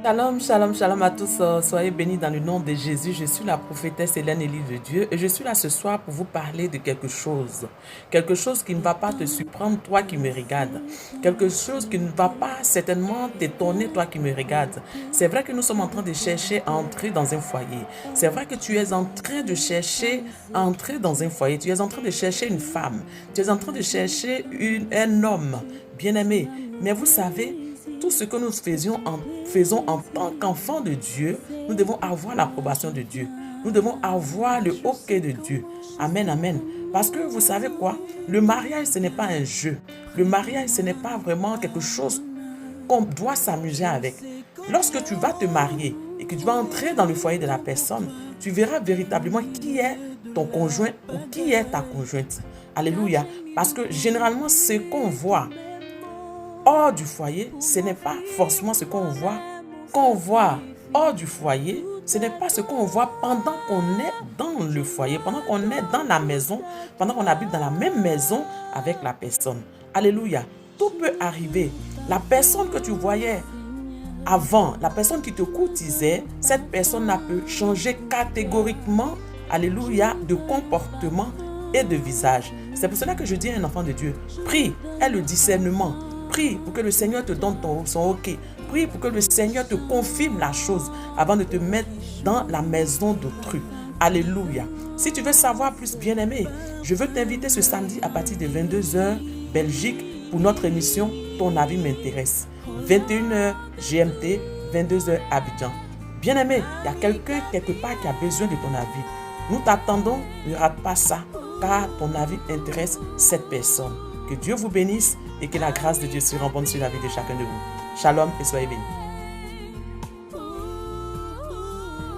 Shalom, shalom, shalom à tous. Soyez bénis dans le nom de Jésus. Je suis la prophétesse Hélène Élie de Dieu et je suis là ce soir pour vous parler de quelque chose. Quelque chose qui ne va pas te surprendre, toi qui me regardes. Quelque chose qui ne va pas certainement t'étonner, toi qui me regardes. C'est vrai que nous sommes en train de chercher à entrer dans un foyer. C'est vrai que tu es en train de chercher à entrer dans un foyer. Tu es en train de chercher une femme. Tu es en train de chercher un homme bien-aimé. Mais vous savez, tout ce que nous faisons en tant qu'enfants de Dieu, nous devons avoir l'approbation de Dieu. Nous devons avoir le OK de Dieu. Amen, amen. Parce que vous savez quoi? Le mariage, ce n'est pas un jeu. Le mariage, ce n'est pas vraiment quelque chose qu'on doit s'amuser avec. Lorsque tu vas te marier et que tu vas entrer dans le foyer de la personne, tu verras véritablement qui est ton conjoint ou qui est ta conjointe. Alléluia. Parce que généralement, ce qu'on voit hors du foyer, ce n'est pas forcément ce qu'on voit. Qu'on voit hors du foyer, ce n'est pas ce qu'on voit pendant qu'on est dans le foyer, pendant qu'on est dans la maison, pendant qu'on habite dans la même maison avec la personne. Alléluia. Tout peut arriver. La personne que tu voyais avant, la personne qui te courtisait, cette personne-là peut changer catégoriquement, alléluia, de comportement et de visage. C'est pour cela que je dis à un enfant de Dieu, prie, aie le discernement. Prie pour que le Seigneur te donne son OK. Prie pour que le Seigneur te confirme la chose avant de te mettre dans la maison d'autrui. Alléluia. Si tu veux savoir plus, bien-aimé, je veux t'inviter ce samedi à partir de 22h Belgique pour notre émission Ton avis m'intéresse. 21h GMT, 22h Abidjan. Bien-aimé, il y a quelqu'un quelque part qui a besoin de ton avis. Nous t'attendons, ne rate pas ça, car ton avis intéresse cette personne. Que Dieu vous bénisse et que la grâce de Dieu se rencontre sur la vie de chacun de vous. Shalom et soyez bénis.